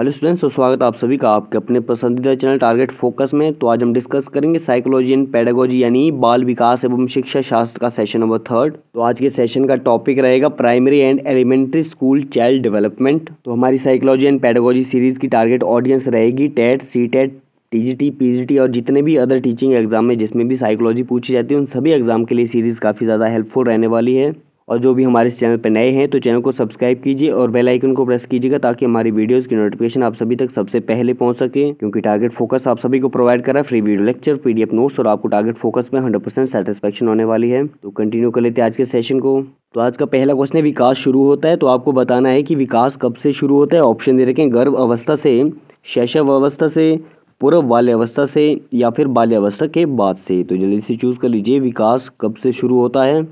Hello students, तो स्वागत है आप सभी का आपके अपने पसंदीदा चैनल टारगेट फोकस में। तो आज हम डिस्कस करेंगे साइकोलॉजी एंड पेडागोजी यानी बाल विकास एवं शिक्षा शास्त्र का सेशन नंबर 3। तो आज के सेशन का टॉपिक रहेगा primary and elementary school child development. तो हमारी साइकोलॉजी एंड पेडागोजी सीरीज की टारगेट ऑडियंस रहेगी टेट, सीटेट, टीजीटी, पीजीटी और जितने भी अदर टीचिंग एग्जाम में जिसमें भी साइकोलॉजी पूछी जाती है उन सभी एग्जाम के लिए सीरीज काफ़ी ज़्यादा हेल्पफुल रहने वाली है। और जो भी हमारे इस चैनल पर नए हैं तो चैनल को सब्सक्राइब कीजिए और बेल आइकन को प्रेस कीजिएगा ताकि हमारी वीडियोस की नोटिफिकेशन आप सभी तक सबसे पहले पहुंच सके। क्योंकि टारगेट फोकस आप सभी को प्रोवाइड कर रहा है free video lecture, PDF notes और आपको टारगेट फोकस में 100% सेटिस्फैक्शन होने वाली है। तो कंटिन्यू कर लेते हैं आज के सेशन को। तो आज का पहला क्वेश्चन है, विकास शुरू होता है तो आपको बताना है कि विकास कब से शुरू होता है। ऑप्शन दे रखे हैं, गर्भ अवस्था से, शैशव अवस्था से, पूर्व बाल्यावस्था से या फिर बाल्यावस्था के बाद से। तो जल्दी से चूज कर लीजिए विकास कब से शुरू होता है।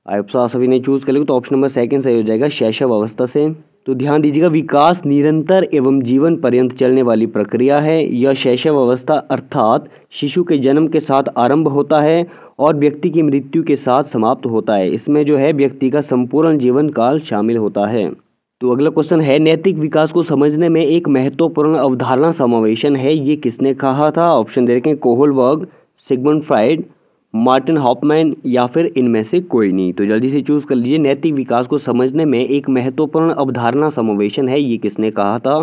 आप सभी ने चूज कर लिया तो ऑप्शन नंबर सेकंड सही हो जाएगा, शैशव अवस्था से। तो ध्यान दीजिएगा, विकास निरंतर एवं जीवन पर्यंत चलने वाली प्रक्रिया है। यह शैशव अवस्था अर्थात शिशु के जन्म के साथ आरंभ होता है और व्यक्ति की मृत्यु के साथ समाप्त होता है। इसमें जो है व्यक्ति का संपूर्ण जीवन काल शामिल होता है। तो अगला क्वेश्चन है, नैतिक विकास को समझने में एक महत्वपूर्ण अवधारणा समावेशन है, ये किसने कहा था। ऑप्शन दे रखे हैं, Kohlberg, Sigmund Freud, Martin Hoffman या फिर इनमें से कोई नहीं। तो जल्दी से चूज कर लीजिए, नैतिक विकास को समझने में एक महत्वपूर्ण अवधारणा समावेशन है, ये किसने कहा था।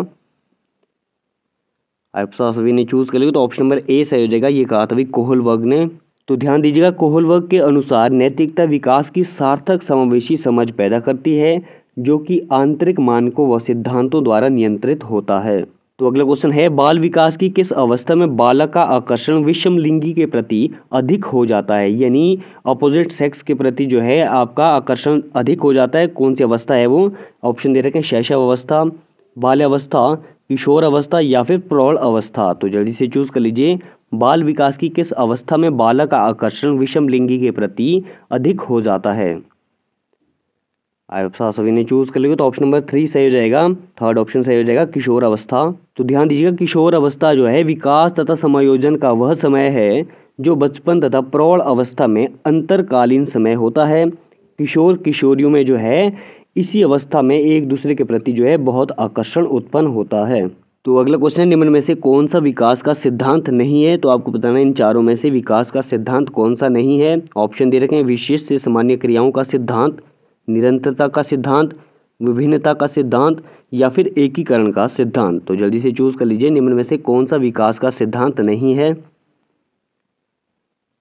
आप सभी ने चूज कर लिया तो ऑप्शन नंबर ए सही हो जाएगा, ये कहा था भी कोहलबर्ग ने। तो ध्यान दीजिएगा, कोहलबर्ग के अनुसार नैतिकता विकास की सार्थक समावेशी समझ पैदा करती है जो कि आंतरिक मानकों व सिद्धांतों द्वारा नियंत्रित होता है। तो अगला क्वेश्चन है, बाल विकास की किस अवस्था में बालक का आकर्षण विषम लिंगी के प्रति अधिक हो जाता है, यानी अपोजिट सेक्स के प्रति जो है आपका आकर्षण अधिक हो जाता है। कौन सी अवस्था है वो। ऑप्शन दे रखे हैं, शैशव अवस्था, बाल्यावस्था, किशोर अवस्था या फिर प्रौढ़ अवस्था। तो जल्दी से चूज कर लीजिए, बाल विकास की किस अवस्था में बालक का आकर्षण विषम लिंगी के प्रति अधिक हो जाता है। आप सभी ने चूज कर लिया तो ऑप्शन नंबर 3 सही हो जाएगा, थर्ड ऑप्शन सही हो जाएगा, किशोर अवस्था। तो ध्यान दीजिएगा, किशोर अवस्था जो है विकास तथा समायोजन का वह समय है जो बचपन तथा प्रौढ़ अवस्था में अंतरकालीन समय होता है। किशोर किशोरियों में जो है इसी अवस्था में एक दूसरे के प्रति जो है बहुत आकर्षण उत्पन्न होता है। तो अगला क्वेश्चन, निम्न में से कौन सा विकास का सिद्धांत नहीं है। तो आपको बताना है इन चारों में से विकास का सिद्धांत कौन सा नहीं है। ऑप्शन दे रखे हैं, विशेष से सामान्य क्रियाओं का सिद्धांत, निरंतरता का सिद्धांत, विभिन्नता का सिद्धांत या फिर एकीकरण का सिद्धांत। तो जल्दी से चूज कर लीजिए, निम्न में से कौन सा विकास का सिद्धांत नहीं है।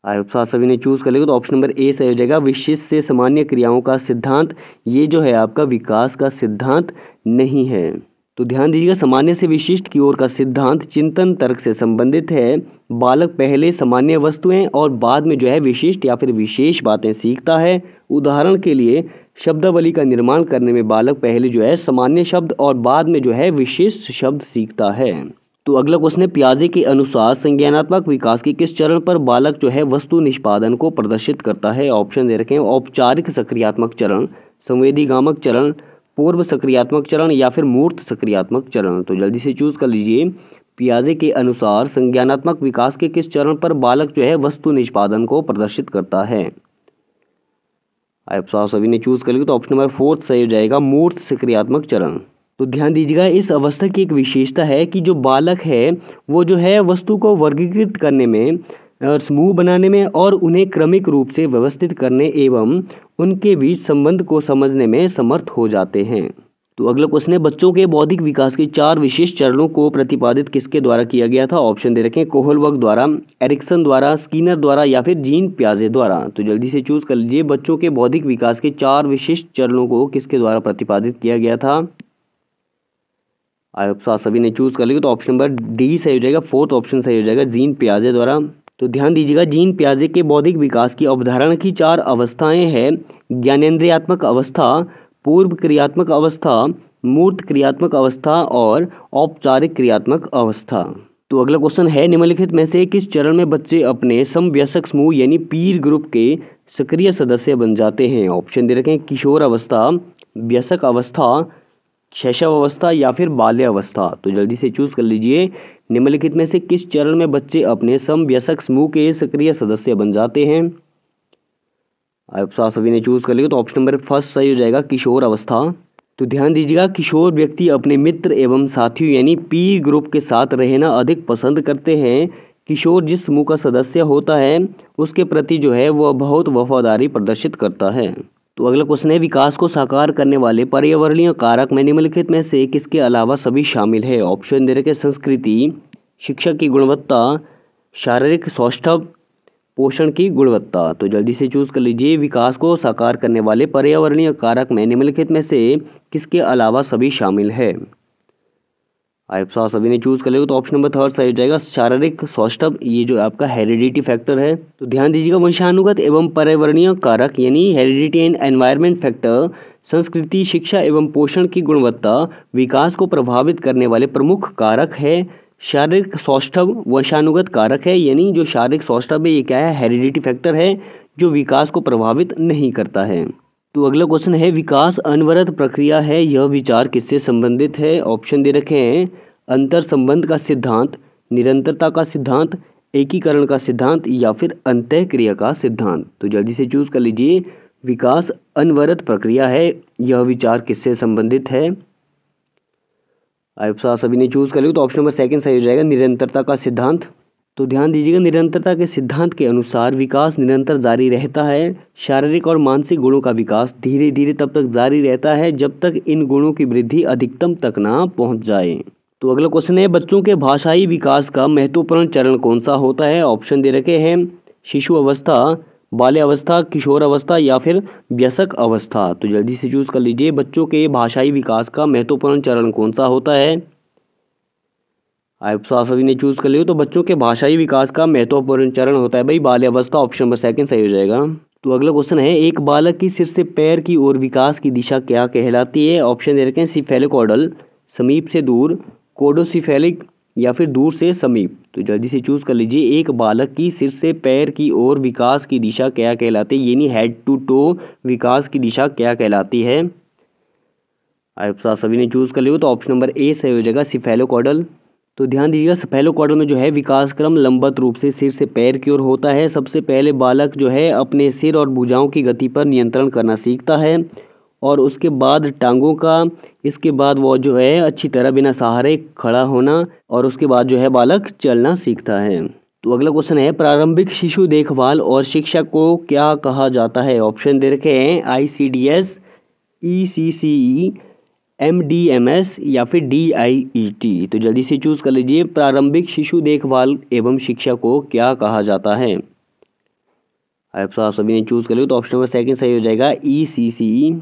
आप सभी ने चूज कर लिया तो ऑप्शन नंबर ए सही हो जाएगा, विशिष्ट से सामान्य क्रियाओं का सिद्धांत। ये जो है आपका विकास का सिद्धांत नहीं है। तो ध्यान दीजिएगा, सामान्य से विशिष्ट की ओर का सिद्धांत चिंतन तर्क से संबंधित है। बालक पहले सामान्य वस्तुएं और बाद में जो है विशिष्ट या फिर विशेष बातें सीखता है। उदाहरण के लिए शब्दावली का निर्माण करने में बालक पहले जो है सामान्य शब्द और बाद में जो है विशिष्ट शब्द सीखता है। तो अगला क्वेश्चन है, पियाजे के अनुसार संज्ञानात्मक विकास के किस चरण पर बालक जो है वस्तु निष्पादन को प्रदर्शित करता है। ऑप्शन दे रखे हैं, औपचारिक सक्रियात्मक चरण, संवेदीगामक चरण, पूर्व सक्रियात्मक चरण या फिर मूर्त सक्रियात्मक चरण। तो जल्दी से चूज कर लीजिए, पियाजे के अनुसार संज्ञानात्मक विकास के किस चरण पर बालक जो है वस्तु निष्पादन को प्रदर्शित करता है। आप सभी ने चूज कर लिया तो ऑप्शन नंबर 4 सही हो जाएगा, मूर्त सक्रियात्मक चरण। तो ध्यान दीजिएगा, इस अवस्था की एक विशेषता है कि जो बालक है वो जो है वस्तु को वर्गीकृत करने में और समूह बनाने में और उन्हें क्रमिक रूप से व्यवस्थित करने एवं उनके बीच संबंध को समझने में समर्थ हो जाते हैं। तो अगला क्वेश्चन है, बच्चों के बौद्धिक विकास के 4 विशेष चरणों को प्रतिपादित किसके द्वारा किया गया था। ऑप्शन दे रखे हैं, कोहलबर्ग द्वारा, एरिक्सन द्वारा, स्किनर द्वारा या फिर जीन पियाजे द्वारा। तो जल्दी से चूज कर लीजिए, बच्चों के बौद्धिक विकास के 4 विशिष्ट चरणों को किसके द्वारा प्रतिपादित किया गया था। आप सभी ने चूज कर लिया तो ऑप्शन नंबर डी सही हो जाएगा, फोर्थ ऑप्शन सही हो जाएगा, जीन पियाजे द्वारा। तो ध्यान दीजिएगा, जीन पियाजे के बौद्धिक विकास की अवधारणा की 4 अवस्थाएं हैं, ज्ञानेंद्रियात्मक अवस्था, पूर्व क्रियात्मक अवस्था, मूर्त क्रियात्मक अवस्था और औपचारिक क्रियात्मक अवस्था। तो अगला क्वेश्चन है, निम्नलिखित में से किस चरण में बच्चे अपने समवयस्क समूह यानी पीर ग्रुप के सक्रिय सदस्य बन जाते हैं। ऑप्शन दे रखे हैं, किशोर अवस्था, वयस्क अवस्था, शैशव अवस्था या फिर बाल्य अवस्था। तो जल्दी से चूज कर लीजिए, निम्नलिखित में से किस चरण में बच्चे अपने समवयस्क समूह के सक्रिय सदस्य बन जाते हैं। आप सभी ने चूज कर लिया तो ऑप्शन नंबर 1 सही हो जाएगा, किशोर अवस्था। तो ध्यान दीजिएगा, किशोर व्यक्ति अपने मित्र एवं साथियों यानी पीर ग्रुप के साथ रहना अधिक पसंद करते हैं। किशोर जिस समूह का सदस्य होता है उसके प्रति जो है वह बहुत वफादारी प्रदर्शित करता है। तो अगला क्वेश्चन है, विकास को साकार करने वाले पर्यावरणीय कारक में निम्नलिखित में से किसके अलावा सभी शामिल है। ऑप्शन दे रखे संस्कृति, शिक्षा की गुणवत्ता, शारीरिक सौष्ठव, पोषण की गुणवत्ता। तो जल्दी से चूज कर लीजिए, विकास को साकार करने वाले पर्यावरणीय कारक में निम्नलिखित में से किसके अलावा सभी शामिल है। आप सभी ने चूज कर लिया तो ऑप्शन नंबर 3 सही हो जाएगा, शारीरिक सौष्ठव, ये जो आपका हेरिडिटी फैक्टर है। तो ध्यान दीजिएगा, वंशानुगत एवं पर्यावरणीय कारक यानी हेरिडिटी एंड एनवायरमेंट फैक्टर, संस्कृति, शिक्षा एवं पोषण की गुणवत्ता विकास को प्रभावित करने वाले प्रमुख कारक है। शारीरिक सौष्ठव वंशानुगत कारक है, यानी जो शारीरिक सौष्ठव है ये क्या है, हेरिडिटी फैक्टर है जो विकास को प्रभावित नहीं करता है। तो अगला क्वेश्चन है, विकास अनवरत प्रक्रिया है, यह विचार किससे संबंधित है। ऑप्शन दे रखे हैं, अंतर संबंध का सिद्धांत, निरंतरता का सिद्धांत, एकीकरण का सिद्धांत या फिर अंतःक्रिया का सिद्धांत। तो जल्दी से चूज कर लीजिए, विकास अनवरत प्रक्रिया है, यह विचार किससे संबंधित है। आप सभी ने चूज कर लिया तो ऑप्शन नंबर 2 सही हो जाएगा, निरंतरता का सिद्धांत। तो ध्यान दीजिएगा, निरंतरता के सिद्धांत के अनुसार विकास निरंतर जारी रहता है। शारीरिक और मानसिक गुणों का विकास धीरे धीरे तब तक जारी रहता है जब तक इन गुणों की वृद्धि अधिकतम तक ना पहुंच जाए। तो अगला क्वेश्चन है, बच्चों के भाषाई विकास का महत्वपूर्ण चरण कौन सा होता है। ऑप्शन दे रखे हैं, शिशु अवस्था, बाल्यावस्था, किशोर अवस्था या फिर वयस्क अवस्था। तो जल्दी से चूज कर लीजिए, बच्चों के भाषाई विकास का महत्वपूर्ण चरण कौन सा होता है। आप सभी ने चूज कर लिया तो बच्चों के भाषाई विकास का महत्वपूर्ण चरण होता है भाई बाल्यावस्था, ऑप्शन नंबर 2 सही हो जाएगा। तो अगला क्वेश्चन है, एक बालक की सिर से पैर की ओर विकास की दिशा क्या कहलाती है। ऑप्शन दे रखे हैं, सिफेलोकॉर्डल, समीप से दूर, कोडोसिफेलिक या फिर दूर से समीप। तो जल्दी से चूज कर लीजिए, एक बालक की सिर से पैर की ओर विकास की दिशा क्या कहलाती है, यानी हेड टू टो विकास की दिशा क्या कहलाती है। आप सभी ने चूज कर लिया तो ऑप्शन नंबर ए सही हो जाएगा, सिफेलोकॉर्डल। तो ध्यान दीजिएगा, सिफेलोकॉर्डल में जो है विकास क्रम लंबवत रूप से सिर से पैर की ओर होता है। सबसे पहले बालक जो है अपने सिर और भुजाओं की गति पर नियंत्रण करना सीखता है और उसके बाद टांगों का, इसके बाद वो जो है अच्छी तरह बिना सहारे खड़ा होना और उसके बाद जो है बालक चलना सीखता है। तो अगला क्वेश्चन है, प्रारंभिक शिशु देखभाल और शिक्षा को क्या कहा जाता है। ऑप्शन दे रखे हैं, ICDS, ECCE, MDMS या फिर DIET। तो जल्दी से चूज कर लीजिए, प्रारंभिक शिशु देखभाल एवं शिक्षा को क्या कहा जाता है। आप सभी ने चूज कर लिया तो ऑप्शन नंबर 2 सही हो जाएगा, ECCE।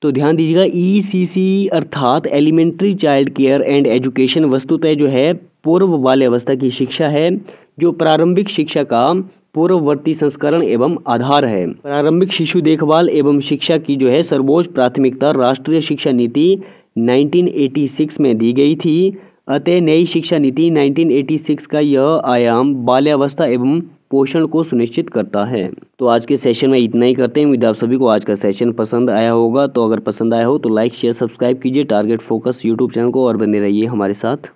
तो ध्यान दीजिएगा, ECCE अर्थात elementary child care and education वस्तुतः जो है पूर्व बाल्यावस्था की शिक्षा है, जो प्रारंभिक शिक्षा का पूर्ववर्ती संस्करण एवं आधार है। प्रारंभिक शिशु देखभाल एवं शिक्षा की जो है सर्वोच्च प्राथमिकता राष्ट्रीय शिक्षा नीति 1986 में दी गई थी। अतः नई शिक्षा नीति 1986 का यह आयाम बाल्यावस्था एवं पोषण को सुनिश्चित करता है। तो आज के सेशन में इतना ही करते हैं। उम्मीद आप सभी को आज का सेशन पसंद आया होगा। तो अगर पसंद आया हो तो लाइक शेयर सब्सक्राइब कीजिए टारगेट फोकस यूट्यूब चैनल को और बने रहिए हमारे साथ।